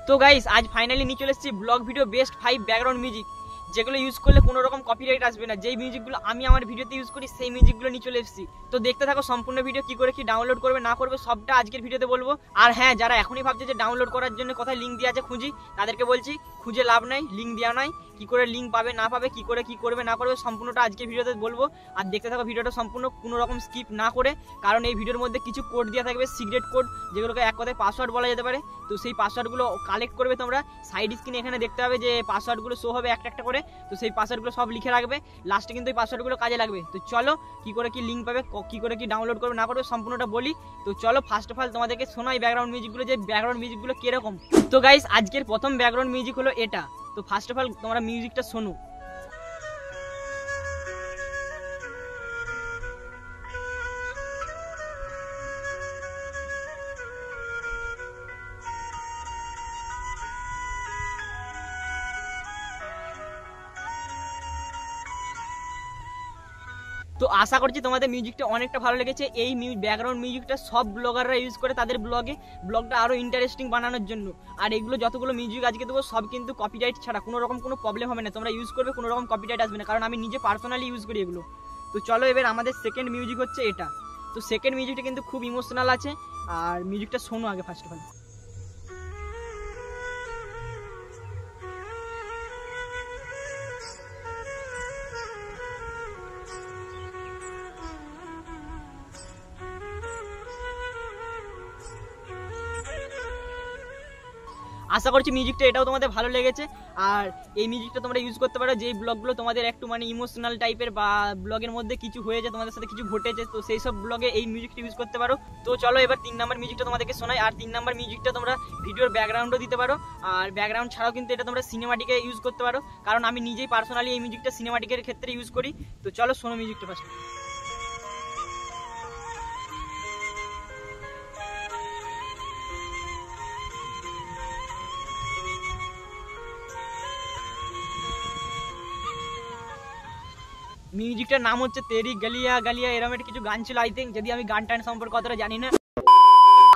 তো গাইস আজ ফাইনালি নিয়ে চলে এসেছি blog video best 5 background music, যেগুলো ইউজ করলে কোনো রকম কপিরাইট আসবে না। যেই মিউজিকগুলো আমি আমার ভিডিওতে ইউজ করি সেই মিউজিকগুলো নিয়ে চলে এসেছি। তো দেখতে থাকো সম্পূর্ণ ভিডিও, কি করে কি ডাউনলোড করবে না করবে সবটা আজকের ভিডিওতে বলবো। আর হ্যাঁ, যারা এখনই ভাবছে যে ডাউনলোড করার জন্য কোথায় লিঙ্ক দেওয়া আছে খুঁজি, তাদেরকে বলছি খুঁজে লাভ নাই, লিঙ্ক দেওয়া নাই। কি করে লিঙ্ক পাবে না পাবে, কি করে কি করবে না করবে সম্পূর্ণটা আজকে ভিডিওতে বলবো। আর দেখতে থাকো ভিডিওটা সম্পূর্ণ, কোনো রকম স্কিপ না করে, কারণ এই ভিডিওর মধ্যে কিছু কোড দেওয়া থাকবে, সিক্রেট কোড, যেগুলোকে এক কথায় পাসওয়ার্ড বলা যেতে পারে। তো সেই পাসওয়ার্ডগুলো কালেক্ট করবে তোমরা। সাইড স্ক্রিনে এখানে দেখতে হবে যে পাসওয়ার্ডগুলো শো হবে একটা একটা করে, তো সেই পাসওয়ার্ডগুলো সব লিখে রাখবে, লাস্টে কিন্তু এই পাসওয়ার্ডগুলো কাজে লাগবে। তো চলো কি করে কি লিঙ্ক পাবে, কি করে কি ডাউনলোড করবে না করবে সম্পূর্ণটা বলি। তো চলো ফার্স্ট অফ অল তোমাদেরকে শোনাই ব্যাকগ্রাউন্ড মিউজিকগুলো, যে ব্যাকগ্রাউন্ড মিউজিকগুলো কিরকম। তো গাইস আজকের প্রথম ব্যাকগ্রাউন্ড মিউজিক হলো এটা। তো ফার্স্ট অফ অল তোমরা মিউজিকটা শোনো। তো আশা করছি তোমাদের মিউজিকটা অনেকটা ভালো লেগেছে। এই ব্যাকগ্রাউন্ড মিউজিকটা সব ব্লগাররা ইউজ করে তাদের ব্লগটা আরো ইন্টারেস্টিং বানানোর জন্য। আর এগুলো যতগুলো মিউজিক আজকে দেবো সব কিন্তু কপিরাইট ছাড়া, কোনো রকম কোনো প্রবলেম হবে না, তোমরা ইউজ করবে কোনো রকম কপিরাইট আসবে না, কারণ আমি নিজে পার্সোনালি ইউজ করি এগুলো। তো চলো এবার আমাদের সেকেন্ড মিউজিক হচ্ছে এটা। তো সেকেন্ড মিউজিকটা কিন্তু খুব ইমোশনাল আছে, আর মিউজিকটা শোনো আগে ফার্স্ট অফ অল। আশা করছি মিউজিকটা এটাও তোমাদের ভালো লেগেছে। আর এই মিউজিকটা তোমরা ইউজ করতে পারো যেই ব্লগগুলো তোমাদের একটু মানে ইমোশনাল টাইপের, বা ব্লগের মধ্যে কিছু হয়েছে, তোমাদের সাথে কিছু ঘটেছে, তো সেই সব ব্লগে এই মিউজিকটা ইউজ করতে পারো। তো চলো এবার 3 নাম্বার মিউজিকটা তোমাদেরকে শোনাই। আর 3 নাম্বার মিউজিকটা তোমরা ভিডিওর ব্যাকগ্রাউন্ডও দিতে পারো, আর ব্যাকগ্রাউন্ড ছাড়াও কিন্তু এটা তোমরা সিনেমাটিকে ইউজ করতে পারো, কারণ আমি নিজেই পার্সোনালি এই মিউজিকটা সিনেমাটিকের ক্ষেত্রে ইউজ করি। তো চলো শোনো মিউজিকটা ফার্স্ট। মিউজিকটার নাম হচ্ছে তেরি গালিয়া গালিয়া, এরকম একটা কিছু গান ছিল আই থিঙ্ক, যদি আমি গান টান সম্পর্কে কতটা জানি না।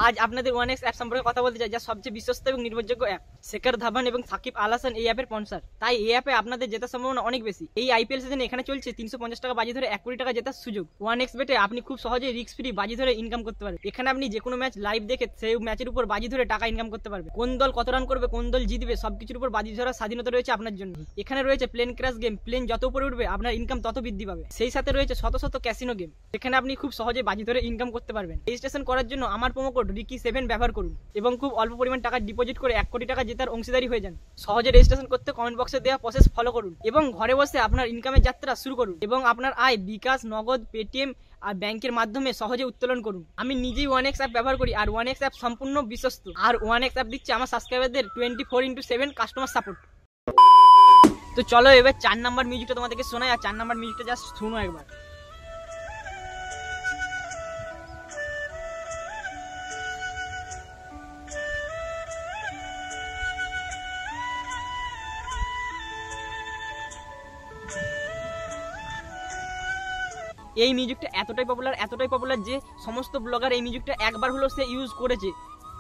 আজ আপনাদের 1x অ্যাপ সম্পর্কে কথা বলতে চাই, যা সবচেয়ে বিশ্বস্ত এবং নির্ভরযোগ্য অ্যাপ। শেখর ধাবান এবং সাকিব আল হাসান এই অ্যাপের স্পন্সর, তাই এই অ্যাপে আপনাদের জেতার সম্ভাবনা অনেক বেশি। এই আইপিএল সিজনে এখানে চলছে 350 টাকা বাজি ধরে 1 কোটি টাকা জেতার সুযোগ। 1x বেটে আপনি খুব সহজেই রিস্ক ফ্রি বাজি ধরে ইনকাম করতে পারবেন। এখানে আপনি যে কোনো ম্যাচ লাইভ দেখে সেই ম্যাচের উপর বাজি ধরে টাকা ইনকাম করতে পারবেন। কোন দল কত রান করবে, কোন দল জিতবে, সবকিছুর উপর বাজি ধরার স্বাধীনতা রয়েছে আপনার জন্য। এখানে রয়েছে প্লেন ক্র্যাশ গেম, প্লেন যত উপরে উঠবে আপনার ইনকাম তত বৃদ্ধি পাবে। সেই সাথে রয়েছে শত শত ক্যাসিনো গেম, এখানে আপনি খুব সহজে বাজি ধরে ইনকাম করতে পারবেন। রেজিস্ট্রেশন করার জন্য আমার প্রোমো কোড রিকি7 ব্যবহার করুন এবং খুব অল্প পরিমাণ টাকা ডিপোজিট করে 1 কোটি টাকা জেতার অংশীদারি হয়ে যান। সহজে রেজিস্ট্রেশন করতে কমেন্ট বক্সে দেওয়া প্রসেস ফলো করুন এবং ঘরে বসে আপনার ইনকামের যাত্রা শুরু করুন, এবং আপনার আয় বিকাশ, নগদ, পেটিএম আর ব্যাংকের মাধ্যমে সহজে উত্তোলন করুন। আমি নিজেই 1x অ্যাপ ব্যবহার করি, আর 1x অ্যাপ সম্পূর্ণ বিশ্বস্ত। আর 1x অ্যাপ দিচ্ছে আমার সাবস্ক্রাইবারদের 24/7 কাস্টমার সাপোর্ট। তো চলো এবার 4 নাম্বার মিউজিকটা তোমাদেরকে শোনাই, আর 4 নাম্বার মিউজিকটা জাস্ট শুনো একবার। এই মিউজিকটা এতটাই পপুলার যে সমস্ত ব্লগার এই মিউজিকটা একবার হলো সে ইউজ করেছে।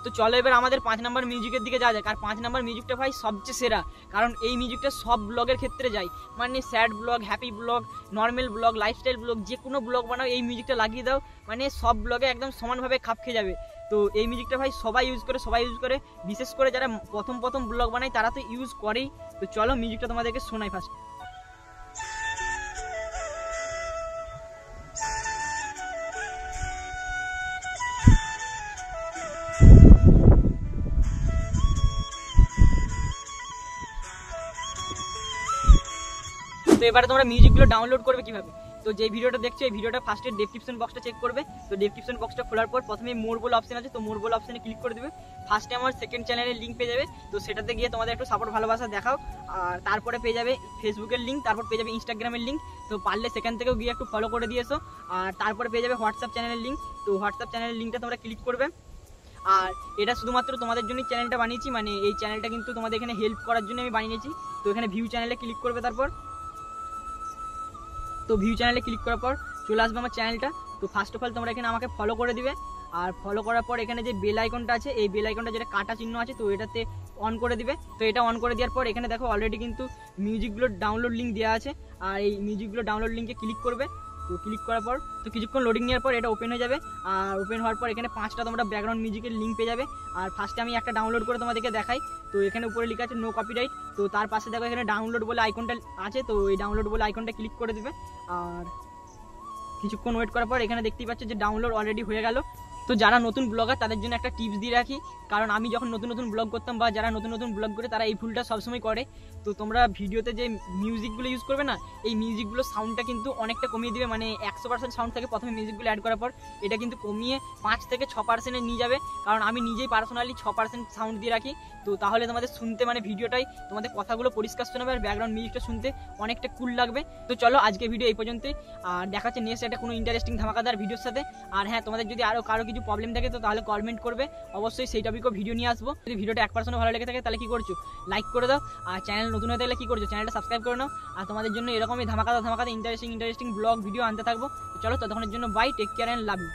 তো চলো এবার আমাদের 5 নাম্বার মিউজিকের দিকে যাওয়া যাক। আর 5 নাম্বার মিউজিকটা ভাই সবচেয়ে সেরা, কারণ এই মিউজিকটা সব ব্লগের ক্ষেত্রে যায়, মানে sad blog, happy blog, normal blog, lifestyle blog, যে কোনো ব্লগ বানাও এই মিউজিকটা লাগিয়ে দাও, মানে সব ব্লগে একদম সমানভাবে খাপ খেয়ে যাবে। তো এই মিউজিকটা ভাই সবাই ইউজ করে, বিশেষ করে যারা প্রথম ব্লগ বানায় তারা তো ইউজ করেই। তো চলো মিউজিকটা তোমাদেরকে শোনাই ফার্স্ট। তো এবারে তোমরা মিউজিকগুলো ডাউনলোড করবে কিভাবে। তো যে ভিডিওটা দেখছো এই ভিডিওটা ফার্স্টে ডেসক্রিপশন বক্সটা চেক করবে। তো ডেসক্রিপশন বক্সটা খোলার পর প্রথমে মোর বল অপশন আছে, তো মোর বল অপশনে ক্লিক করে দেবে। ফার্স্টে আমার সেকেন্ড চ্যানেলের লিঙ্ক পেয়ে যাবে, তো সেটাতে গিয়ে তোমাদের একটু সাপোর্ট ভালোবাসা দেখাও। আর তারপরে পেয়ে যাবে ফেসবুকের লিঙ্ক, তারপর পেয়ে যাবে ইনস্টাগ্রামের লিঙ্ক, তো পারলে সেখান থেকেও গিয়ে একটু ফলো করে দিয়েছো। আর তারপরে পেয়ে যাবে হোয়াটসঅ্যাপ চ্যানেলের লিঙ্ক, তো হোয়াটসঅ্যাপ চ্যানেলের লিঙ্কটা তোমরা ক্লিক করবে। আর এটা শুধুমাত্র তোমাদের জন্যই চ্যানেলটা বানিয়েছি, মানে এই চ্যানেলটা কিন্তু তোমাদের এখানে হেল্প করার জন্য আমি বানিয়েছি। তো এখানে ভিউ চ্যানেলে ক্লিক করবে, তারপর তো ভিউ চ্যানেলে ক্লিক করার পর চলে আসবে আমার চ্যানেলটা। তো ফার্স্ট অফ অল তোমরা এখানে আমাকে ফলো করে দিবে, আর ফলো করার পর এখানে যে বেল আইকনটা আছে, এই বেল আইকনটা যেটা কাটা চিহ্ন আছে, তো এটাতে অন করে দিবে। তো এটা অন করে দেওয়ার পর এখানে দেখো অলরেডি কিন্তু মিউজিকগুলোর ডাউনলোড লিঙ্ক দেওয়া আছে, আর এই মিউজিকগুলো ডাউনলোড লিঙ্কে ক্লিক করবে। তো ক্লিক করার পর তো কিছুক্ষণ লোডিং নেওয়ার পর এটা ওপেন হয়ে যাবে, আর ওপেন হওয়ার পর এখানে 5টা তোমরা ব্যাকগ্রাউন্ড মিউজিকের লিঙ্ক পেয়ে যাবে। আর ফার্স্টে আমি একটা ডাউনলোড করে তোমাদেরকে দেখাই। তো এখানে উপরে লেখা আছে নো কপিরাইট, তো তার পাশে দেখো এখানে ডাউনলোড বলে আইকনটা আছে, তো এই ডাউনলোড বলে আইকনটা ক্লিক করে দিবে। আর কিছুক্ষণ ওয়েট করার পর এখানে দেখতেই পাচ্ছ যে ডাউনলোড অলরেডি হয়ে গেল। তো যারা নতুন ব্লগার তাদের জন্য একটা টিপস দিয়ে রাখি, কারণ আমি যখন নতুন নতুন ব্লগ করতাম বা যারা নতুন নতুন ব্লগ করে তারা এই ভুলটা সবসময় করে। তো তোমরা ভিডিওতে যে মিউজিকগুলো ইউজ করবে না, এই মিউজিকগুলো সাউন্ডটা কিন্তু অনেকটা কমিয়ে দিবে, মানে 100% সাউন্ড থাকে প্রথমে মিউজিকগুলো অ্যাড করার পর, এটা কিন্তু কমিয়ে 5 থেকে 6% নিয়ে যাবে। কারণ আমি নিজেই পার্সোনালি 6% সাউন্ড দিয়ে রাখি। তো তাহলে তোমাদের শুনতে মানে ভিডিওটাই তোমাদের কথাগুলো পরিষ্কার শোনাবে, আর ব্যাকগ্রাউন্ড মিউজিকটা শুনতে অনেকটা কুল লাগবে। তো চলো আজকে ভিডিও এই পর্যন্তই, আর দেখাচ্ছে নেক্সট একটা কোনো ইন্টারেস্টিং ধামাকাদার ভিডিওর সাথে। আর হ্যাঁ, তোমাদের যদি আরও কারো কিছু প্রবলেম থাকে তো তাহলে কমেন্ট করবে, অবশ্যই সেই টপিকও ভিডিও নিয়ে আসবো। যদি ভিডিওটা 1% ভালো লেগে থাকে তাহলে কি করছো, লাইক করে দাও। আর চ্যানেল নতুন হয়ে থাকলে কি করছো, চ্যানেলটা সাবস্ক্রাইব করে নাও। আর তোমাদের জন্য এরকমই ধামাকাদার ইন্টারেস্টিং ব্লগ ভিডিও আনতে থাকবো। চলো ততক্ষণের জন্য bye, take care and love you.